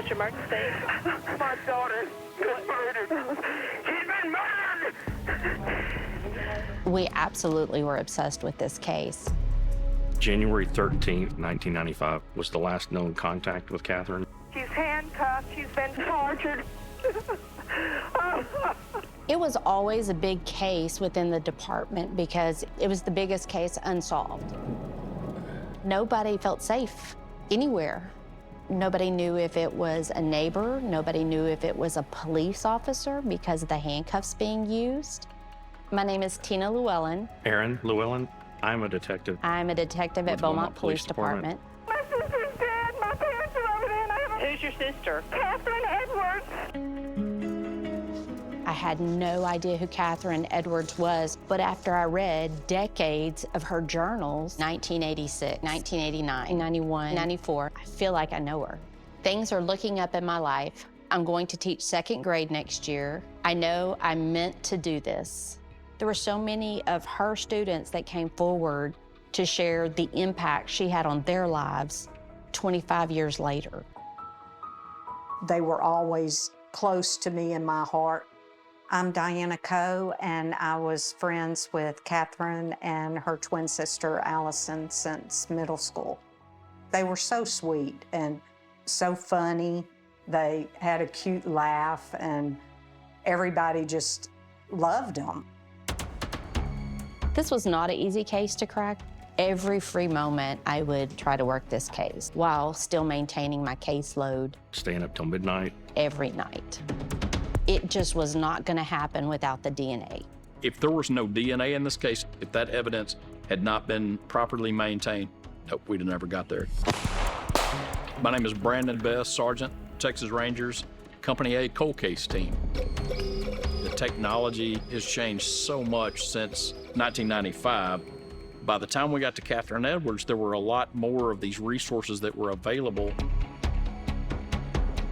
What's your emergency? My daughter was murdered. She's been murdered! We absolutely were obsessed with this case. January 13th, 1995 was the last known contact with Catherine. She's handcuffed. She's been tortured. It was always a big case within the department because it was the biggest case unsolved. Nobody felt safe anywhere. Nobody knew if it was a neighbor. Nobody knew if it was a police officer because of the handcuffs being used. My name is Tina Llewellyn. Aaron Llewellyn, I'm a detective. I'm a detective at Beaumont Police Department. My sister's dead. My parents are over there, and I have a... Who's your sister? Catherine Edwards. I had no idea who Catherine Edwards was, but after I read decades of her journals, 1986, 1989, 91, 94, I feel like I know her. Things are looking up in my life. I'm going to teach second grade next year. I know I meant to do this. There were so many of her students that came forward to share the impact she had on their lives 25 years later. They were always close to me in my heart. I'm Diana Coe, and I was friends with Catherine and her twin sister, Allison, since middle school. They were so sweet and so funny. They had a cute laugh, and everybody just loved them. This was not an easy case to crack. Every free moment, I would try to work this case while still maintaining my caseload. Staying up till midnight. Every night. It just was not going to happen without the DNA. If there was no DNA in this case, if that evidence had not been properly maintained, nope, we'd have never got there. My name is Brandon Best, Sergeant, Texas Rangers, Company A Cold Case Team. The technology has changed so much since 1995. By the time we got to Catherine Edwards, there were a lot more of these resources that were available.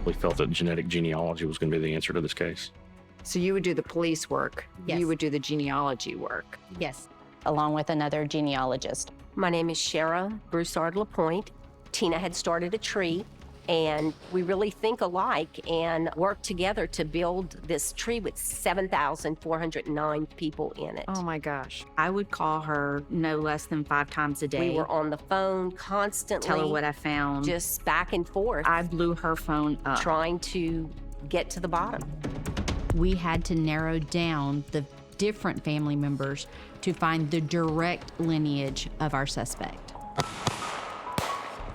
We felt that genetic genealogy was going to be the answer to this case. So you would do the police work. Yes. You would do the genealogy work. Yes, along with another genealogist. My name is Shara Broussard-Lapointe. Tina had started a tree, and we really think alike and work together to build this tree with 7,409 people in it. Oh my gosh. I would call her no less than 5 times a day. We were on the phone constantly. Tell her what I found. Just back and forth. I blew her phone up. Trying to get to the bottom. We had to narrow down the different family members to find the direct lineage of our suspect.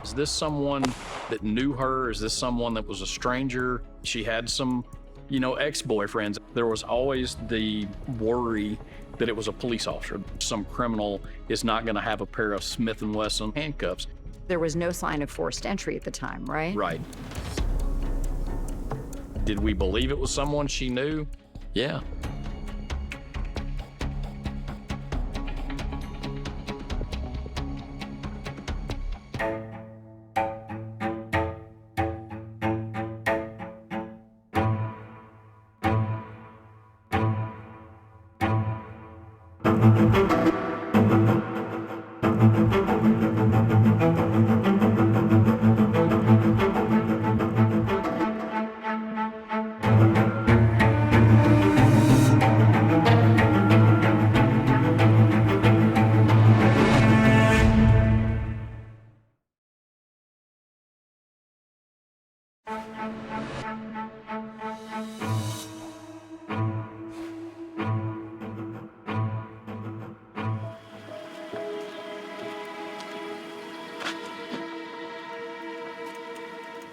Is this someone that knew her? Is this someone that was a stranger? She had some, ex-boyfriends. There was always the worry that it was a police officer. Some criminal is not going to have a pair of Smith & Wesson handcuffs. There was no sign of forced entry at the time, right? Right. Did we believe it was someone she knew? Yeah.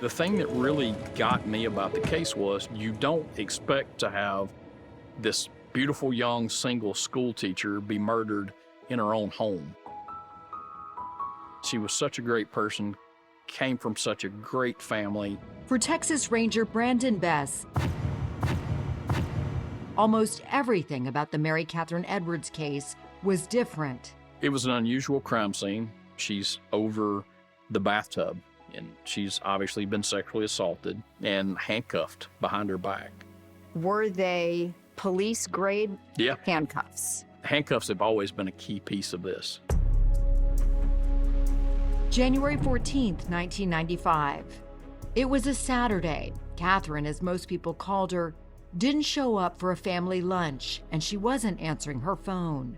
The thing that really got me about the case was you don't expect to have this beautiful young single school teacher be murdered in her own home. She was such a great person, came from such a great family. For Texas Ranger Brandon Bess, almost everything about the Mary Catherine Edwards case was different. It was an unusual crime scene. She's over the bathtub, and she's obviously been sexually assaulted and handcuffed behind her back. Were they police-grade handcuffs? Handcuffs have always been a key piece of this. January 14th, 1995. It was a Saturday. Catherine, as most people called her, didn't show up for a family lunch, and she wasn't answering her phone.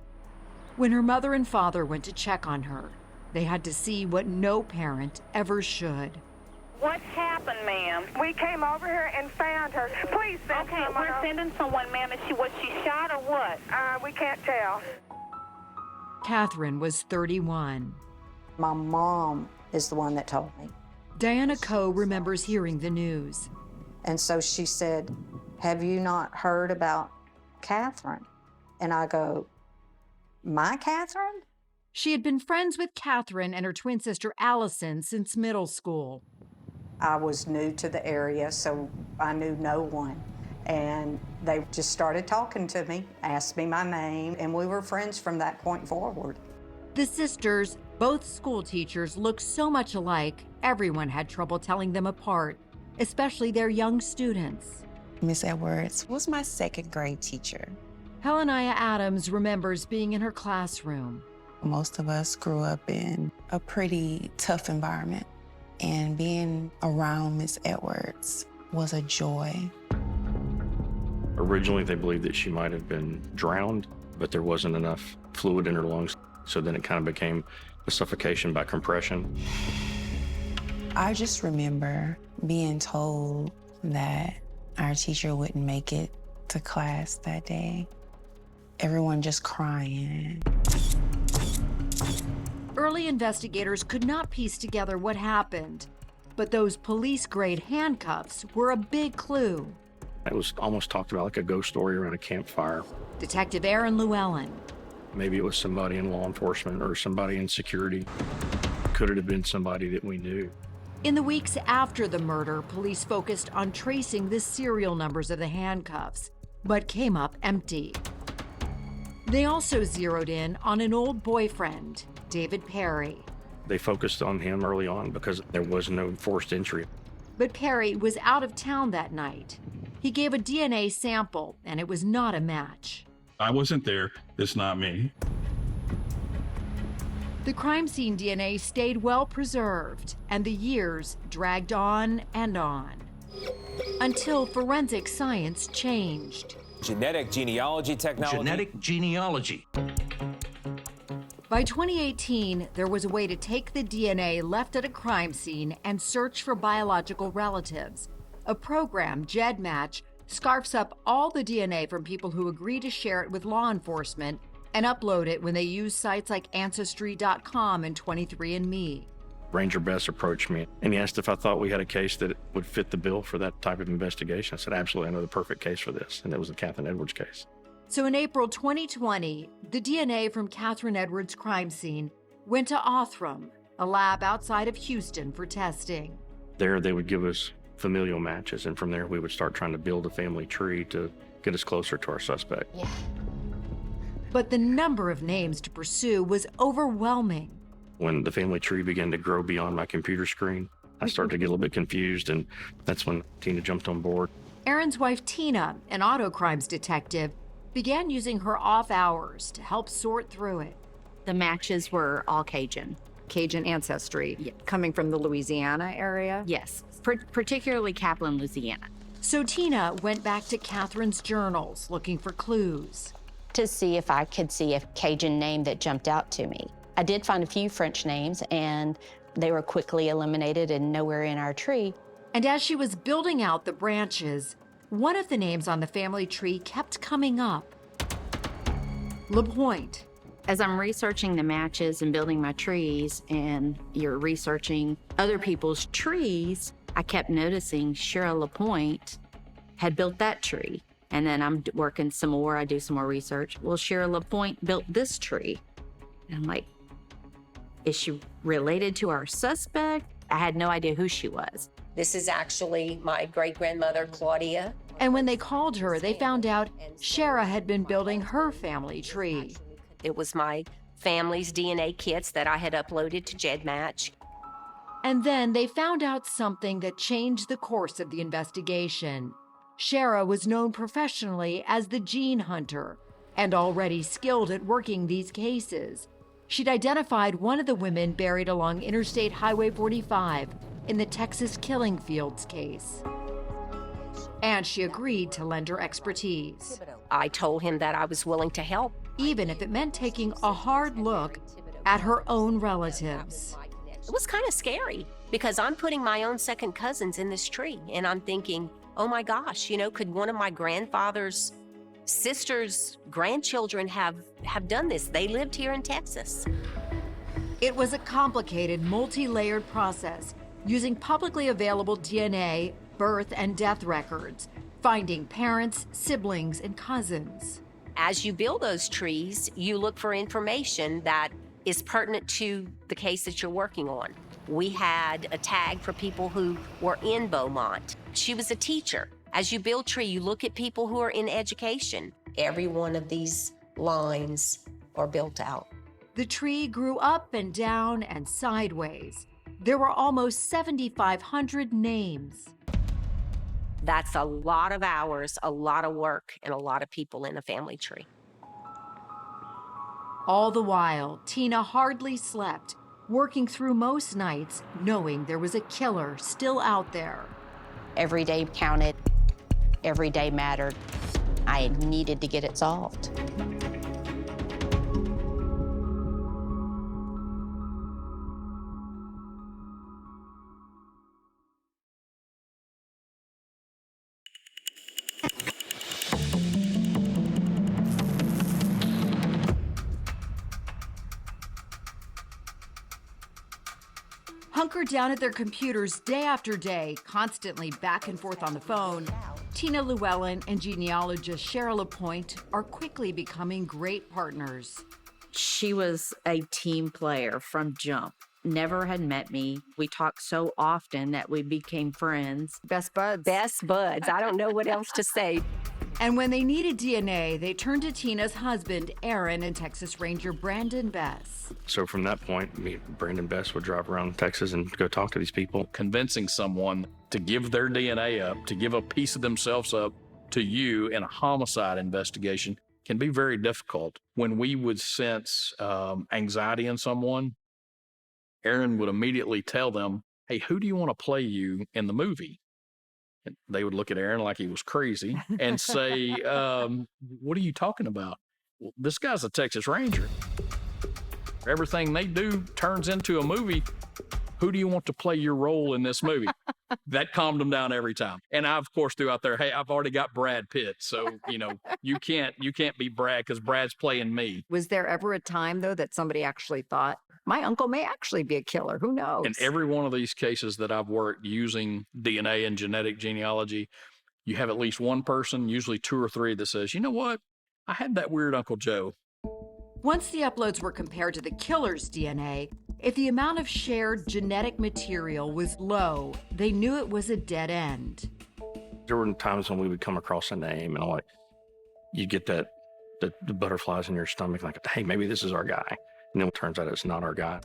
When her mother and father went to check on her, they had to see what no parent ever should. What happened, ma'am? We came over here and found her. Please send Okay, someone. we're sending someone, ma'am. Was she shot or what? We can't tell. Catherine was 31. My mom is the one that told me. Diana Coe remembers hearing the news. And so she said, "Have you not heard about Catherine?" And I go, "My Catherine?" She had been friends with Catherine and her twin sister Allison since middle school. I was new to the area, so I knew no one. And they just started talking to me, asked me my name, and we were friends from that point forward. The sisters, both school teachers, looked so much alike, everyone had trouble telling them apart, especially their young students. Miss Edwards was my second grade teacher. Heleniah Adams remembers being in her classroom. Most of us grew up in a pretty tough environment, and being around Miss Edwards was a joy. Originally, they believed that she might have been drowned, but there wasn't enough fluid in her lungs. So then it kind of became a suffocation by compression. I just remember being told that our teacher wouldn't make it to class that day. Everyone just crying. Early investigators could not piece together what happened, but those police-grade handcuffs were a big clue. It was almost talked about like a ghost story around a campfire. Detective Aaron Llewellyn. Maybe it was somebody in law enforcement or somebody in security. Could it have been somebody that we knew? In the weeks after the murder, police focused on tracing the serial numbers of the handcuffs, but came up empty. They also zeroed in on an old boyfriend, David Perry. They focused on him early on because there was no forced entry. But Perry was out of town that night. He gave a DNA sample, and it was not a match. I wasn't there. It's not me. The crime scene DNA stayed well preserved, and the years dragged on and on. Until forensic science changed. Genetic genealogy technology. Genetic genealogy. By 2018, there was a way to take the DNA left at a crime scene and search for biological relatives. A program, GEDmatch, scarfs up all the DNA from people who agree to share it with law enforcement and upload it when they use sites like Ancestry.com and 23andMe. Ranger Bess approached me and he asked if I thought we had a case that would fit the bill for that type of investigation. I said, absolutely, I know the perfect case for this. And it was the Catherine Edwards case. So in April 2020, the DNA from Catherine Edwards' crime scene went to Othram, a lab outside of Houston, for testing. There, they would give us familial matches, and from there, we would start trying to build a family tree to get us closer to our suspect. Yeah. But the number of names to pursue was overwhelming. When the family tree began to grow beyond my computer screen, I started to get a little bit confused, and that's when Tina jumped on board. Aaron's wife, Tina, an auto crimes detective, began using her off hours to help sort through it. The matches were all Cajun. Cajun ancestry, Yeah. coming from the Louisiana area? Yes, particularly Kaplan, Louisiana. So Tina went back to Catherine's journals looking for clues. To see if I could see a Cajun name that jumped out to me. I did find a few French names, and they were quickly eliminated and nowhere in our tree. And as she was building out the branches, one of the names on the family tree kept coming up. LaPointe. As I'm researching the matches and building my trees, and you're researching other people's trees, I kept noticing Cheryl LaPointe had built that tree. And then I'm working some more, I do some more research. Well, Cheryl LaPointe built this tree. And I'm like, is she related to our suspect? I had no idea who she was. This is actually my great-grandmother, Claudia. And when they called her, they found out Shara had been building her family tree. It was my family's DNA kits that I had uploaded to GEDmatch. And then they found out something that changed the course of the investigation. Shara was known professionally as the gene hunter and already skilled at working these cases. She'd identified one of the women buried along Interstate Highway 45 in the Texas Killing Fields case. And she agreed to lend her expertise, I told him that I was willing to help. even if it meant taking a hard look at her own relatives. It was kind of scary because I'm putting my own second cousins in this tree, and I'm thinking, oh my gosh, could one of my grandfather's sister's grandchildren have done this? They lived here in Texas. It was a complicated, multi-layered process using publicly available DNA, birth and death records, finding parents, siblings, and cousins. As you build those trees, you look for information that is pertinent to the case that you're working on. We had a tag for people who were in Beaumont. She was a teacher. As you build tree, you look at people who are in education. Every one of these lines are built out. The tree grew up and down and sideways. There were almost 7,500 names. That's a lot of hours, a lot of work, and a lot of people in a family tree. All the while, Tina hardly slept, working through most nights, knowing there was a killer still out there. Every day counted. Every day mattered. I needed to get it solved. Hunkered down at their computers day after day, constantly back and forth on the phone, Tina Llewellyn and genealogist Cheryl Lapointe are quickly becoming great partners. She was a team player from jump. Never had met me. We talked so often that we became friends. Best buds. Best buds. I don't know what else to say. And when they needed DNA, they turned to Tina's husband, Aaron, and Texas Ranger Brandon Bess. So from that point, me and Brandon Bess would drive around Texas and go talk to these people. Convincing someone to give their DNA up, to give a piece of themselves up to you in a homicide investigation can be very difficult. When we would sense anxiety in someone, Aaron would immediately tell them, hey, who do you want to play you in the movie? And they would look at Aaron like he was crazy and say, what are you talking about? Well, this guy's a Texas Ranger. Everything they do turns into a movie. Who do you want to play your role in this movie? That calmed them down every time. And I, of course, threw out there, hey, I've already got Brad Pitt. So, you can't be Brad because Brad's playing me. Was there ever a time, though, that somebody actually thought, my uncle may actually be a killer? Who knows? In every one of these cases that I've worked using DNA and genetic genealogy, you have at least one person, usually two or three, that says, you know what? I had that weird Uncle Joe. Once the uploads were compared to the killer's DNA, if the amount of shared genetic material was low, they knew it was a dead end. There were times when we would come across a name and you get the butterflies in your stomach, like, hey, maybe this is our guy. And then it turns out it's not our guy.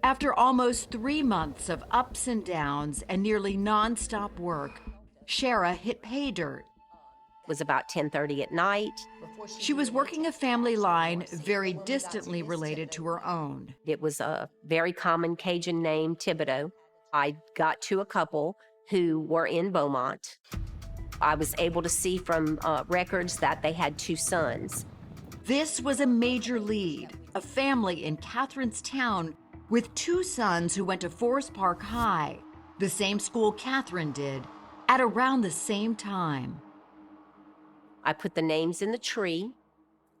After almost 3 months of ups and downs and nearly nonstop work, Shara hit pay dirt. It was about 10:30 at night. She was working a family line very distantly related to her own. It was a very common Cajun name, Thibodeau. I got to a couple who were in Beaumont. I was able to see from records that they had 2 sons. This was a major lead, a family in Catherine's town with 2 sons who went to Forest Park High, the same school Catherine did, at around the same time. I put the names in the tree,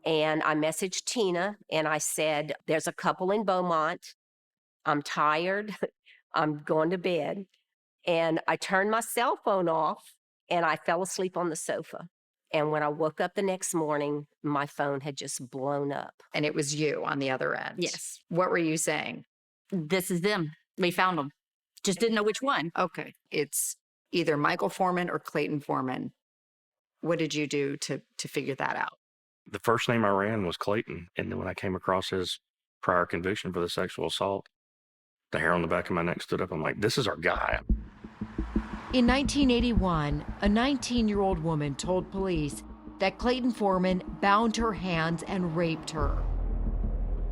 and I messaged Tina, and I said, there's a couple in Beaumont. I'm tired. I'm going to bed. And I turned my cell phone off, and I fell asleep on the sofa. And when I woke up the next morning, my phone had just blown up. And it was you on the other end. Yes. What were you saying? This is them. We found them. Just didn't know which one. Okay. It's either Michael Foreman or Clayton Foreman. What did you do to figure that out? The first name I ran was Clayton. And then when I came across his prior conviction for the sexual assault, the hair on the back of my neck stood up. I'm like, this is our guy. In 1981, a 19-year-old woman told police that Clayton Foreman bound her hands and raped her.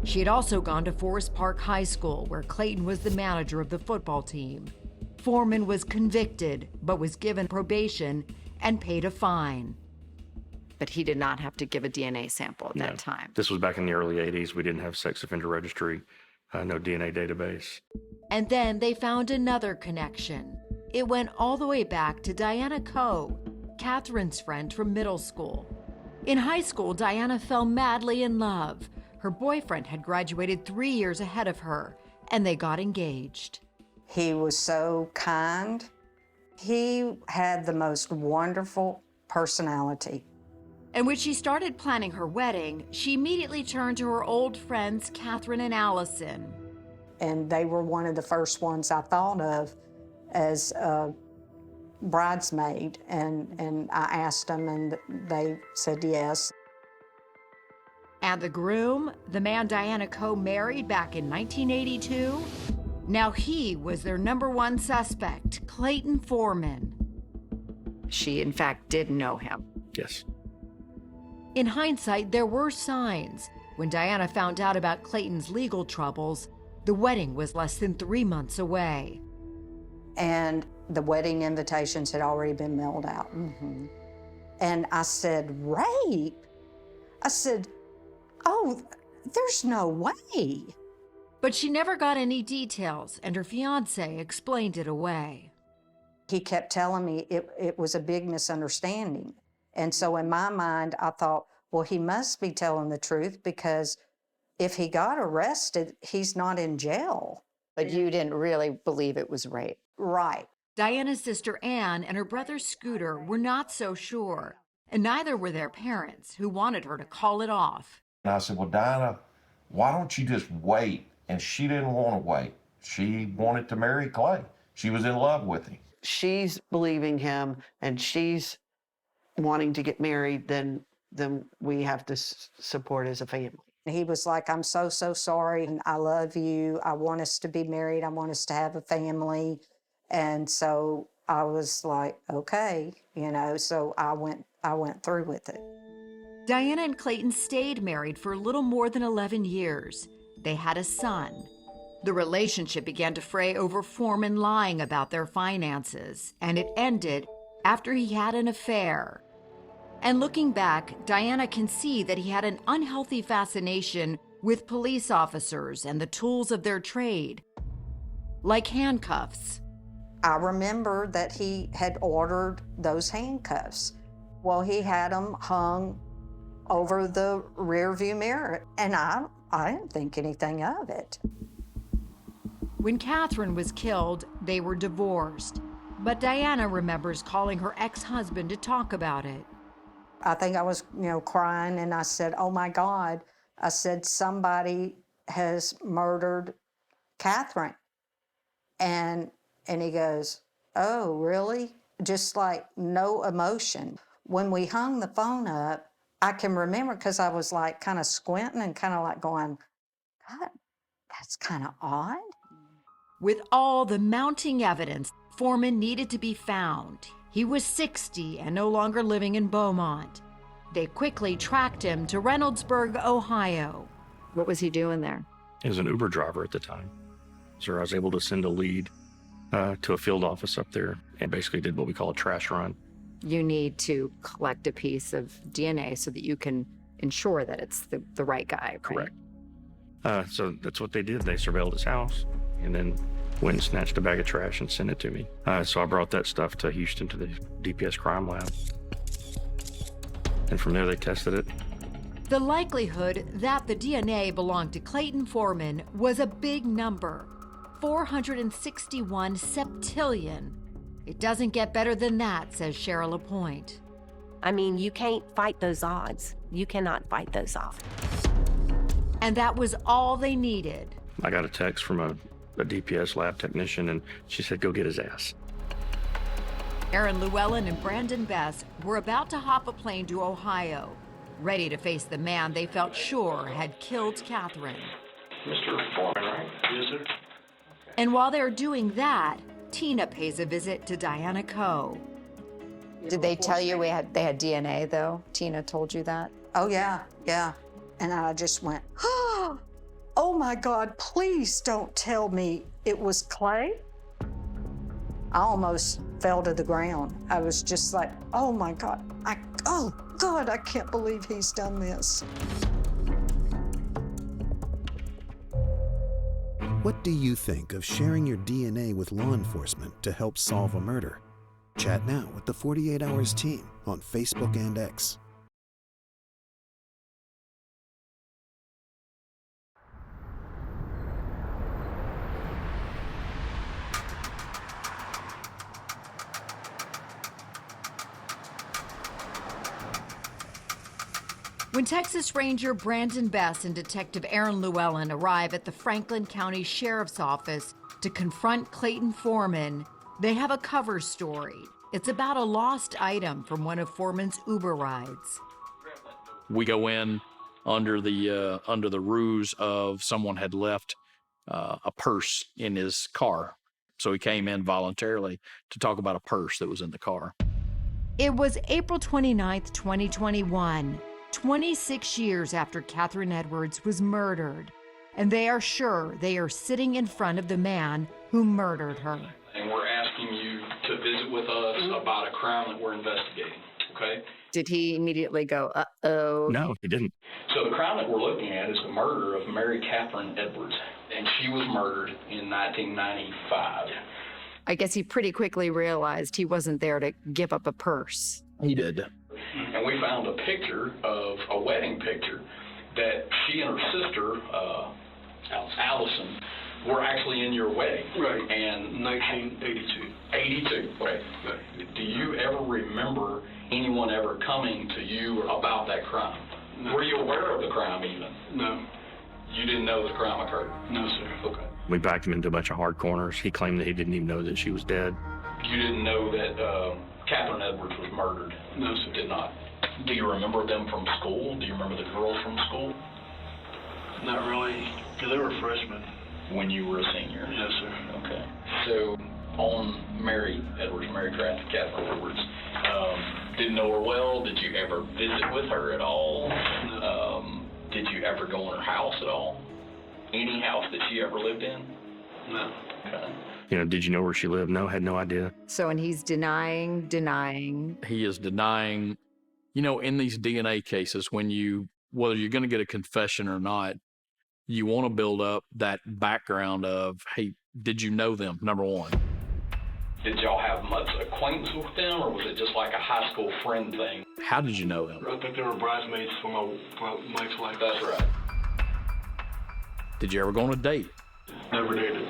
She had also gone to Forest Park High School, where Clayton was the manager of the football team. Foreman was convicted, but was given probation and paid a fine. But he did not have to give a DNA sample at that time. This was back in the early 80s. We didn't have sex offender registry, no DNA database. And then they found another connection. It went all the way back to Diana Coe, Catherine's friend from middle school. In high school, Diana fell madly in love. Her boyfriend had graduated 3 years ahead of her, and they got engaged. He was so kind. He had the most wonderful personality. And when she started planning her wedding, she immediately turned to her old friends, Catherine and Allison. And they were one of the first ones I thought of as a bridesmaid. And I asked them, and they said yes. And the groom, the man Diana Coe married back in 1982, now he was their #1 suspect, Clayton Foreman. She, in fact, did know him. Yes. In hindsight, there were signs. When Diana found out about Clayton's legal troubles, the wedding was less than 3 months away. And the wedding invitations had already been mailed out. And I said, rape? I said, oh, there's no way. But she never got any details, and her fiancé explained it away. He kept telling me it was a big misunderstanding. And so in my mind, I thought, well, he must be telling the truth, because if he got arrested, he's not in jail. But you didn't really believe it was rape. Right. Diana's sister Anne and her brother Scooter were not so sure, and neither were their parents, who wanted her to call it off. And I said, well, Diana, why don't you just wait? And she didn't want to wait. She wanted to marry Clay. She was in love with him. She's believing him, and she's wanting to get married, then we have to support as a family. He was like, I'm so sorry, and I love you. I want us to be married. I want us to have a family. And so I was like, okay, so I went through with it. Diana and Clayton stayed married for a little more than 11 years. They had a son. The relationship began to fray over Foreman lying about their finances, and it ended after he had an affair. And looking back, Diana can see that he had an unhealthy fascination with police officers and the tools of their trade, like handcuffs. I remember that he had ordered those handcuffs. Well, he had them hung over the rear view mirror, and I didn't think anything of it. When Catherine was killed, they were divorced, but Diana remembers calling her ex-husband to talk about it. I think I was, crying, and I said, oh my God. I said, somebody has murdered Catherine. And he goes, oh, really? Just like no emotion. When we hung the phone up, I can remember, because I was like kind of squinting and kind of like going, God, that's kind of odd. With all the mounting evidence, Foreman needed to be found. He was 60 and no longer living in Beaumont. They quickly tracked him to Reynoldsburg, Ohio. What was he doing there? He was an Uber driver at the time. So I was able to send a lead to a field office up there and basically did what we call a trash run. You need to collect a piece of DNA so that you can ensure that it's the right guy, right? Correct. So that's what they did. They surveilled his house and then went and snatched a bag of trash and sent it to me. So I brought that stuff to Houston to the DPS crime lab. And from there, they tested it. The likelihood that the DNA belonged to Clayton Foreman was a big number, 461 septillion. It doesn't get better than that, says Cheryl LaPointe. I mean, you can't fight those odds. You cannot fight those odds. And that was all they needed. I got a text from a DPS lab technician, and she said, go get his ass. Aaron Llewellyn and Brandon Bess were about to hop a plane to Ohio, ready to face the man they felt sure had killed Catherine. Mr. Foreman, right? Yes, sir. And while they're doing that, Tina pays a visit to Diana Coe. Did they tell you they had DNA, though? Tina told you that? Oh, yeah. And I just went, oh my God, please don't tell me it was Clay. I almost fell to the ground. I was just like, oh my God, oh God, I can't believe he's done this. What do you think of sharing your DNA with law enforcement to help solve a murder? Chat now with the 48 Hours team on Facebook and X. When Texas Ranger Brandon Bess and Detective Aaron Llewellyn arrive at the Franklin County Sheriff's Office to confront Clayton Foreman, they have a cover story. It's about a lost item from one of Foreman's Uber rides. We go in under the ruse of someone had left a purse in his car. So he came in voluntarily to talk about a purse that was in the car. It was April 29th, 2021, 26 years after Catherine Edwards was murdered. And they are sure they are sitting in front of the man who murdered her. And we're asking you to visit with us about a crime that we're investigating, okay? Did he immediately go, uh-oh? No, he didn't. So the crime that we're looking at is the murder of Mary Catherine Edwards, and she was murdered in 1995. I guess he pretty quickly realized he wasn't there to give up a purse. He did. And we found a picture of a wedding picture that she and her sister, Allison, were actually in your wedding. Right. And 1982. 82. Right. Do you ever remember anyone ever coming to you about that crime? No. Were you aware of the crime even? No. You didn't know the crime occurred? No, sir. Okay. We backed him into a bunch of hard corners. He claimed that he didn't even know that she was dead. You didn't know that Catherine Edwards was murdered? No, sir. Did not. Do you remember them from school? Do you remember the girls from school? Not really, because they were freshmen. When you were a senior? Yes, sir. Okay. So, on Mary Catherine Edwards, didn't know her well. Did you ever visit with her at all? No. Did you ever go in her house at all? Any house that she ever lived in? No. Okay. You know, did you know where she lived? No, had no idea. So, and he's denying. He is denying. You know, in these DNA cases, whether you're going to get a confession or not, you want to build up that background of, hey, did you know them, number one? Did y'all have much acquaintance with them, or was it just like a high school friend thing? How did you know them? I think they were bridesmaids for my ex-wife. That's right. Did you ever go on a date? Never dated.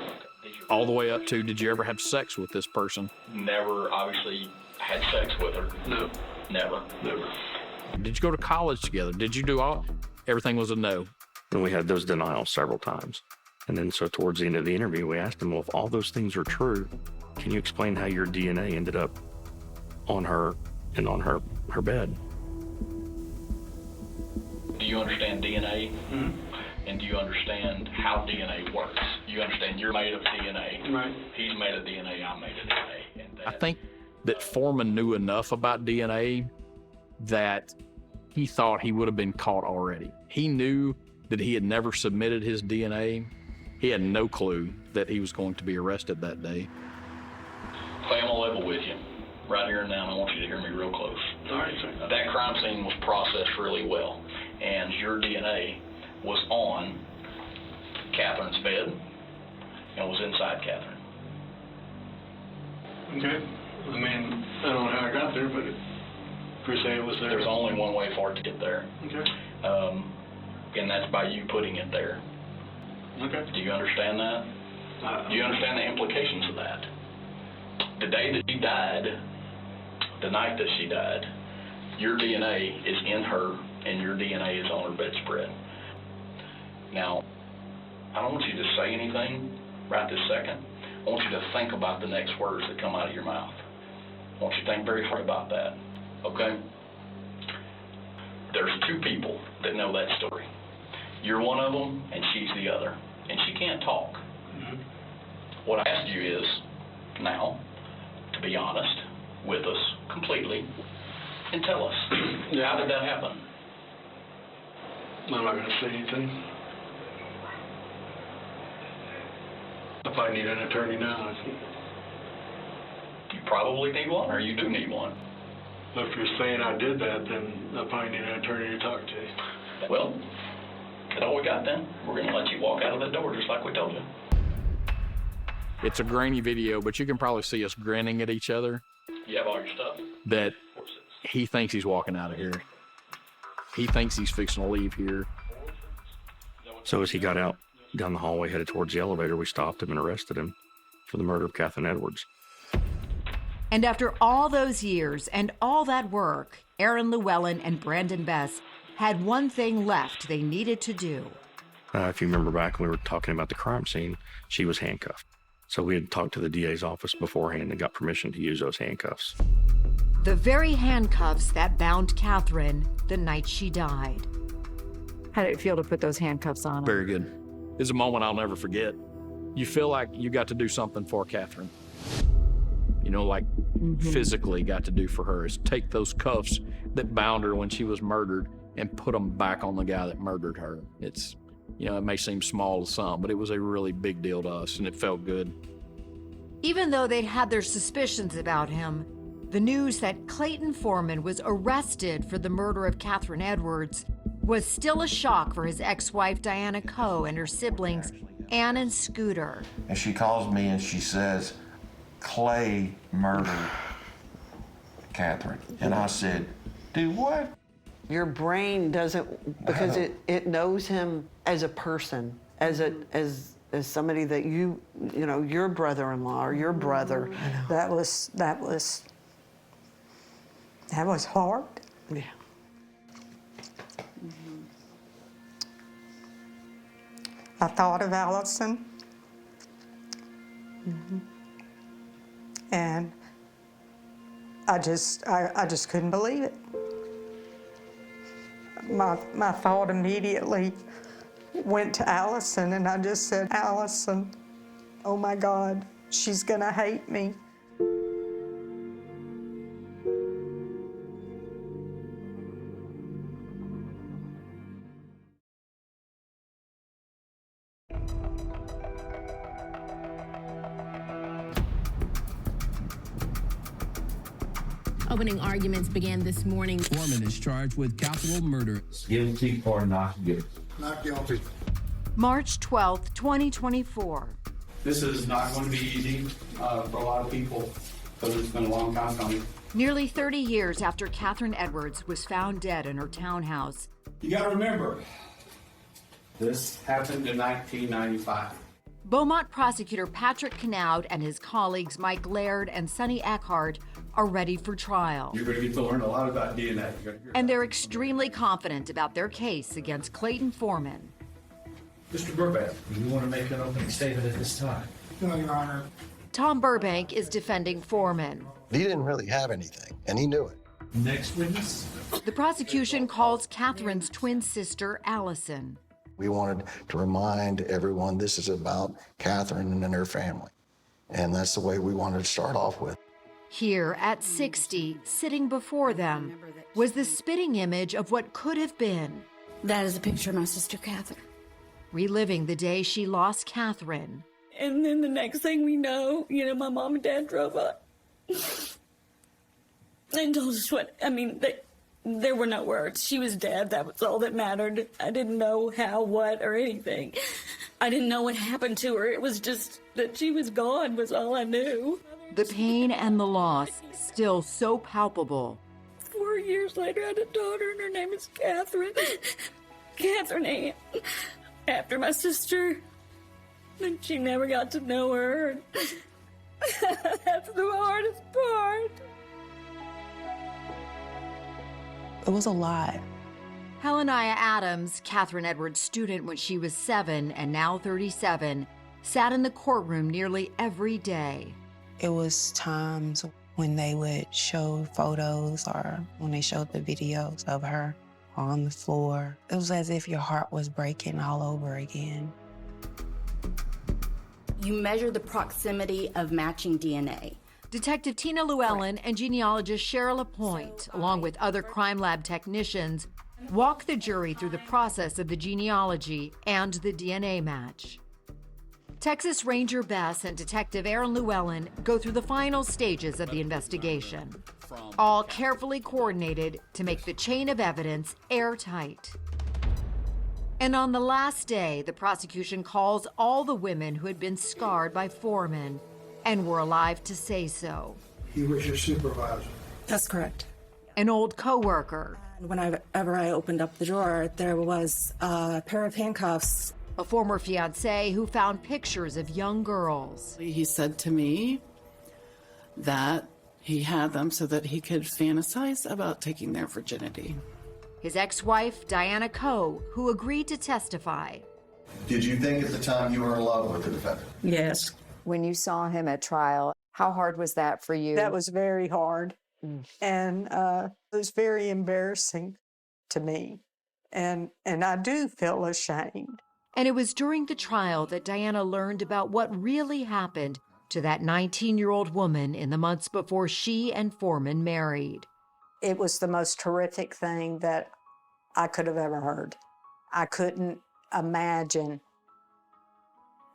All the way up to, did you ever have sex with this person? Never, obviously, had sex with her. No. Never. Never. Did you go to college together? Did you do all? Everything was a no. And we had those denials several times. And then so towards the end of the interview, we asked him, well, if all those things are true, can you explain how your DNA ended up on her and on her bed? Do you understand DNA? Mm-hmm. And do you understand how DNA works? You understand you're made of DNA. Right. He's made of DNA, I'm made of DNA. And I think that Foreman knew enough about DNA that he thought he would have been caught already. He knew that he had never submitted his DNA. He had no clue that he was going to be arrested that day. Clay, I'm on level with you. Right here and now, and I want you to hear me real close. All right, sir. That crime scene was processed really well, and your DNA was on Catherine's bed and was inside Catherine. Okay. I mean, I don't know how I got there, but per se it was there. There's only one way for it to get there. Okay. And that's by you putting it there. Okay. Do you understand that? Do you understand the implications of that? The day that she died, the night that she died, your DNA is in her and your DNA is on her bedspread. Now, I don't want you to say anything right this second. I want you to think about the next words that come out of your mouth. I want you to think very hard about that, okay? There's two people that know that story. You're one of them, and she's the other. And she can't talk. Mm-hmm. What I ask you is, now, to be honest with us completely, and tell us, how did that happen? I'm not going to say anything. If I need an attorney now, probably need one, or you do need one. If you're saying I did that, then I probably need an attorney to talk to. Well, that's all we got then. We're going to let you walk out of that door just like we told you. It's a grainy video, but you can probably see us grinning at each other. You have all your stuff? That he thinks he's walking out of here. He thinks he's fixing to leave here. So as he got out down the hallway headed towards the elevator, we stopped him and arrested him for the murder of Catherine Edwards. And after all those years and all that work, Aaron Llewellyn and Brandon Bess had one thing left they needed to do. If you remember back when we were talking about the crime scene, she was handcuffed. So we had talked to the DA's office beforehand and got permission to use those handcuffs. The very handcuffs that bound Catherine the night she died. How did it feel to put those handcuffs on her? Very good. It's a moment I'll never forget. You feel like you got to do something for Catherine. You know, like physically got to do for her is take those cuffs that bound her when she was murdered and put them back on the guy that murdered her. It's, you know, it may seem small to some, but it was a really big deal to us, and it felt good. Even though they'd had their suspicions about him, the news that Clayton Foreman was arrested for the murder of Catherine Edwards was still a shock for his ex-wife Diana Coe and her siblings Ann and Scooter. And she calls me and she says, Clay murdered Catherine. And I said, do what? Your brain doesn't, because it knows him as a person, as somebody that you know, your brother-in-law or your brother. That was hard. Yeah. I thought of Allison. And I just couldn't believe it. My thought immediately went to Allison, and I just said, Allison, oh my God, she's gonna hate me. Opening arguments began this morning. Foreman is charged with capital murder. Guilty or not guilty? Not guilty. March 12th, 2024. This is not going to be easy for a lot of people because it's been a long time coming. Nearly 30 years after Catherine Edwards was found dead in her townhouse. You got to remember, this happened in 1995. Beaumont prosecutor Patrick Knaud and his colleagues Mike Laird and Sonny Eckhart are ready for trial. You're going to get to learn a lot about DNA. And they're extremely confident about their case against Clayton Foreman. Mr. Burbank, do you want to make an opening statement at this time? No, Your Honor. Tom Burbank is defending Foreman. He didn't really have anything, and he knew it. Next witness. The prosecution calls Catherine's twin sister, Allison. We wanted to remind everyone this is about Catherine and her family. And that's the way we wanted to start off with. Here at 60, sitting before them, was the spitting image of what could have been. That is a picture of my sister, Catherine. Reliving the day she lost Catherine. And then the next thing we know, my mom and dad drove up and told us there were no words. She was dead. That was all that mattered. I didn't know how, what, or anything. I didn't know what happened to her. It was just that she was gone was all I knew. The pain and the loss still so palpable. 4 years later, I had a daughter, and her name is Catherine. Catherine Ann. After my sister. And she never got to know her. That's the hardest part. It was a lot. Heleniah Adams, Catherine Edwards' student when she was 7 and now 37, sat in the courtroom nearly every day. It was times when they would show photos or when they showed the videos of her on the floor. It was as if your heart was breaking all over again. You measure the proximity of matching DNA. Detective Tina Llewellyn and genealogist Cheryl Lapointe, along with other crime lab technicians, walk the jury through the process of the genealogy and the DNA match. Texas Ranger Bess and Detective Aaron Llewellyn go through the final stages of the investigation, all carefully coordinated to make the chain of evidence airtight. And on the last day, the prosecution calls all the women who had been scarred by Foreman and were alive to say so. He was your supervisor. That's correct. An old coworker. Whenever I opened up the drawer, there was a pair of handcuffs. A former fiancé who found pictures of young girls. He said to me that he had them so that he could fantasize about taking their virginity. His ex-wife, Diana Coe, who agreed to testify. Did you think at the time you were in love with the defendant? Yes. When you saw him at trial, how hard was that for you? That was very hard. And it was very embarrassing to me. And I do feel ashamed. And it was during the trial that Diana learned about what really happened to that 19-year-old woman in the months before she and Foreman married. It was the most horrific thing that I could have ever heard. I couldn't imagine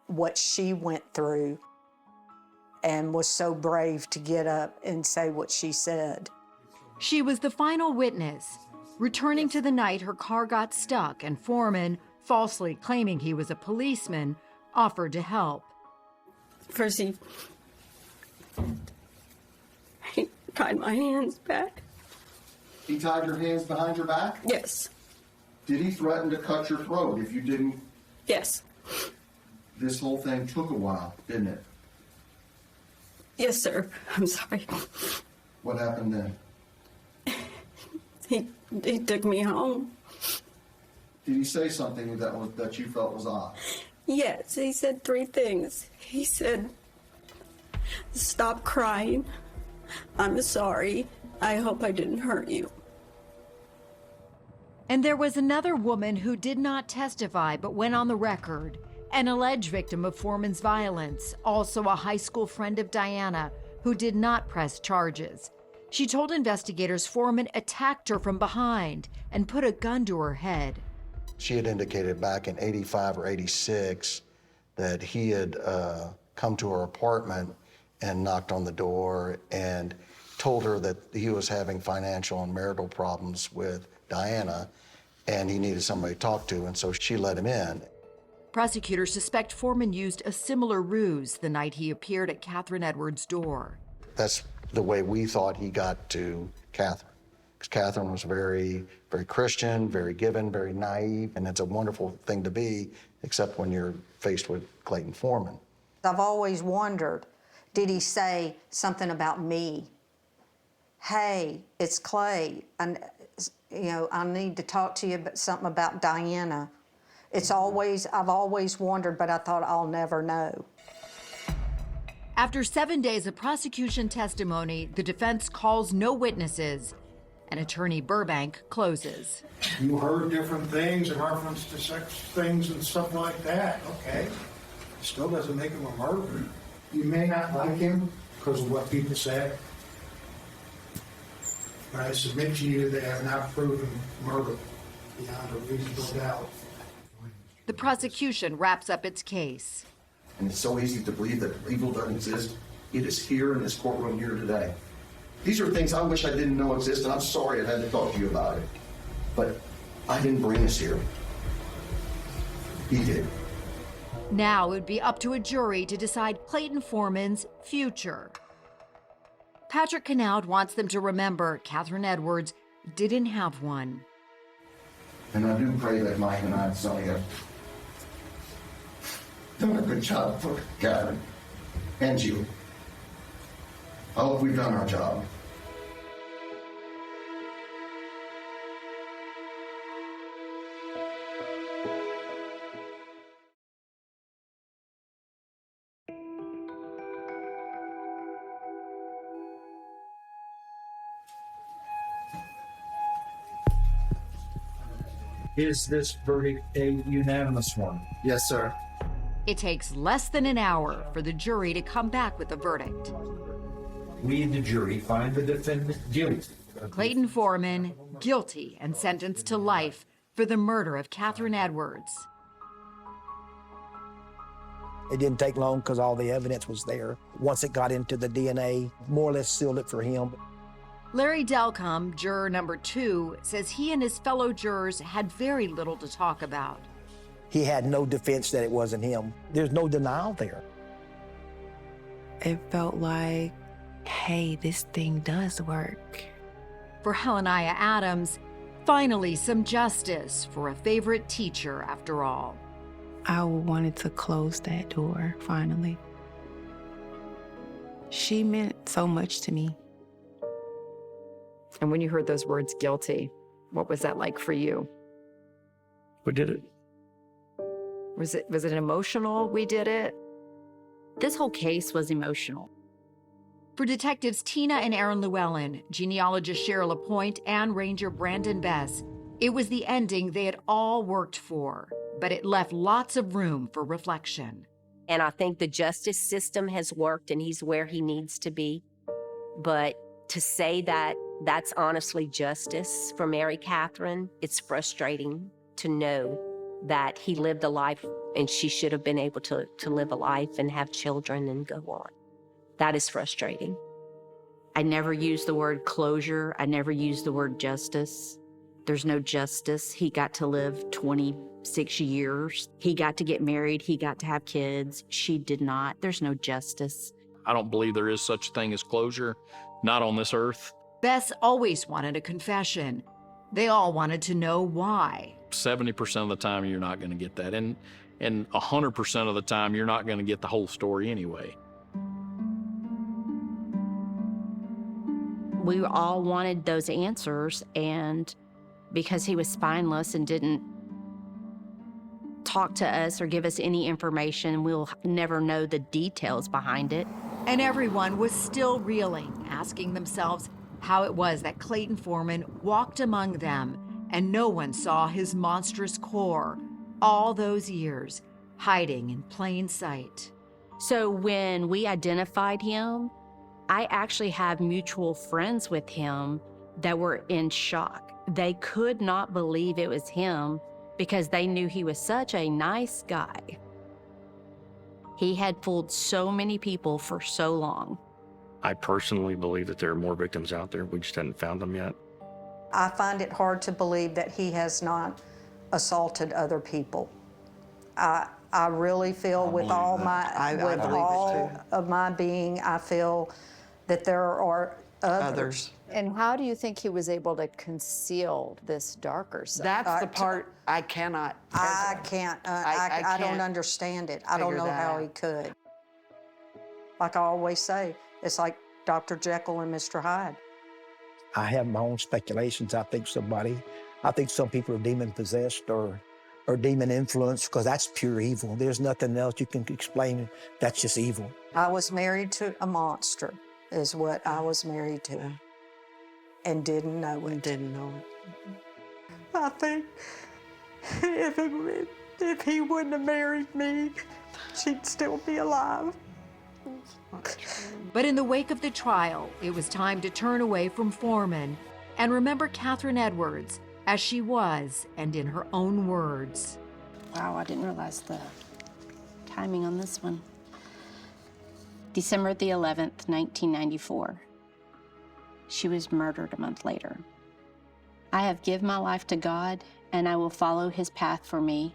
what she went through and was so brave to get up and say what she said. She was the final witness, returning to the night her car got stuck and Foreman, falsely claiming he was a policeman, offered to help. First, he tied my hands back. He tied your hands behind your back? Yes. Did he threaten to cut your throat if you didn't? Yes. This whole thing took a while, didn't it? Yes, sir. I'm sorry. What happened then? He took me home. Did he say something that you felt was odd? Yes, he said 3 things. He said, "Stop crying. I'm sorry. I hope I didn't hurt you." And there was another woman who did not testify but went on the record, an alleged victim of Foreman's violence, also a high school friend of Diana, who did not press charges. She told investigators Foreman attacked her from behind and put a gun to her head. She had indicated back in 85 or 86 that he had come to her apartment and knocked on the door and told her that he was having financial and marital problems with Diana and he needed somebody to talk to, and so she let him in. Prosecutors suspect Foreman used a similar ruse the night he appeared at Catherine Edwards' door. That's the way we thought he got to Catherine. Because Catherine was very, very Christian, very given, very naive, and it's a wonderful thing to be, except when you're faced with Clayton Foreman. I've always wondered, did he say something about me? Hey, it's Clay, and I need to talk to you about something about Diana. I've always wondered, but I thought I'll never know. After 7 days of prosecution testimony, the defense calls no witnesses, and attorney Burbank closes. You heard different things in reference to sex things and stuff like that. Okay. Still doesn't make him a murderer. You may not like him because of what people said, but I submit to you they have not proven murder beyond a reasonable doubt. The prosecution wraps up its case. And it's so easy to believe that evil doesn't exist. It is here in this courtroom here today. These are things I wish I didn't know exist, and I'm sorry I had to talk to you about it. But I didn't bring us here. He did. Now it would be up to a jury to decide Clayton Foreman's future. Patrick Knaud wants them to remember Catherine Edwards didn't have one. And I do pray that Mike and I and Sonny have done a good job for Catherine and you. I hope we've done our job. Is this verdict a unanimous one? Yes, sir. It takes less than an hour for the jury to come back with a verdict. We, the jury, find the defendant guilty. Clayton Foreman guilty and sentenced to life for the murder of Catherine Edwards. It didn't take long because all the evidence was there. Once it got into the DNA, more or less sealed it for him. Larry Delcom, juror number 2, says he and his fellow jurors had very little to talk about. He had no defense that it wasn't him. There's no denial there. It felt like, hey, this thing does work. For Heleniah Adams, finally some justice for a favorite teacher after all. I wanted to close that door, finally. She meant so much to me. And when you heard those words, guilty, what was that like for you? We did it. Was it emotional? We did it? This whole case was emotional. For Detectives Tina and Aaron Llewellyn, genealogist Cheryl Lapointe, and Ranger Brandon Bess, it was the ending they had all worked for, but it left lots of room for reflection. And I think the justice system has worked and he's where he needs to be. But to say that that's honestly justice for Mary Catherine, it's frustrating to know that he lived a life and she should have been able to live a life and have children and go on. That is frustrating. I never used the word closure. I never used the word justice. There's no justice. He got to live 26 years. He got to get married. He got to have kids. She did not. There's no justice. I don't believe there is such a thing as closure, not on this earth. Bess always wanted a confession. They all wanted to know why. 70% of the time, you're not going to get that. And 100% of the time, you're not going to get the whole story anyway. We all wanted those answers, and because he was spineless and didn't talk to us or give us any information, we'll never know the details behind it. And everyone was still reeling, asking themselves how it was that Clayton Foreman walked among them and no one saw his monstrous core all those years, hiding in plain sight. So when we identified him, I actually have mutual friends with him that were in shock. They could not believe it was him because they knew he was such a nice guy. He had fooled so many people for so long. I personally believe that there are more victims out there. We just haven't found them yet. I find it hard to believe that he has not assaulted other people. I really feel with all of my being, I feel that there are others. And how do you think he was able to conceal this darker side? That's the part I cannot. I can't. I don't understand it. I don't figure know that how out. he could. Like I always say, it's like Dr. Jekyll and Mr. Hyde. I have my own speculations. I think some people are demon possessed or demon influenced because that's pure evil. There's nothing else you can explain. That's just evil. I was married to a monster, is what I was married to, and didn't know it. I think if he wouldn't have married me, she'd still be alive. But in the wake of the trial, it was time to turn away from Foreman and remember Catherine Edwards as she was and in her own words. Wow, I didn't realize the timing on this one. December the 11th, 1994. She was murdered a month later. I have given my life to God, and I will follow his path for me.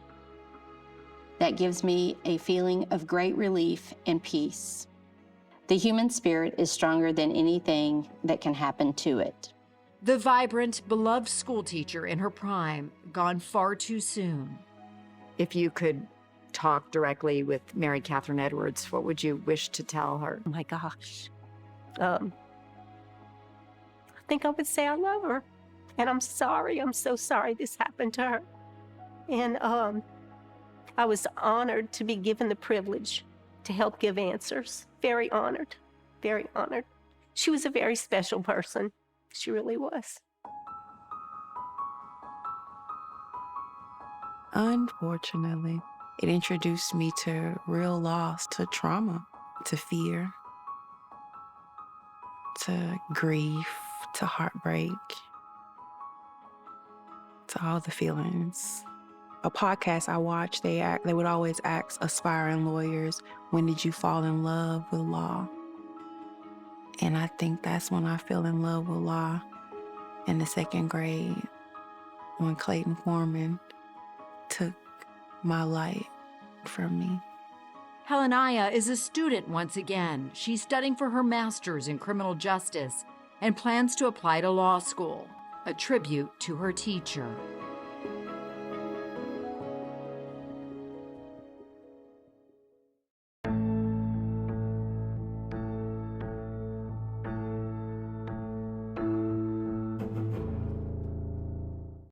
That gives me a feeling of great relief and peace. The human spirit is stronger than anything that can happen to it. The vibrant, beloved schoolteacher in her prime, gone far too soon. If you could talk directly with Mary Catherine Edwards, what would you wish to tell her? Oh my gosh. I think I would say I love her. And I'm sorry. I'm so sorry this happened to her. And I was honored to be given the privilege to help give answers. Very honored. Very honored. She was a very special person. She really was. Unfortunately, it introduced me to real loss, to trauma, to fear, to grief, to heartbreak, to all the feelings a podcast I watched, they would always ask aspiring lawyers, when did you fall in love with law? And I think that's when I fell in love with law, in the 2nd grade, when Clayton Foreman took my light from me. Helenaya is a student once again. She's studying for her master's in criminal justice and plans to apply to law school, a tribute to her teacher.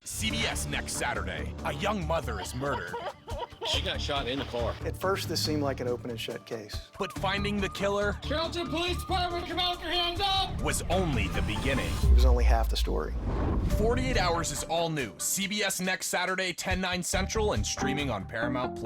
CBS next Saturday. A young mother is murdered. She got shot in the car. At first, this seemed like an open and shut case. But finding the killer Carrollton Police Department, come out with your hands up! was only the beginning. It was only half the story. 48 Hours is all new. CBS next Saturday, 10/9 Central, and streaming on Paramount+.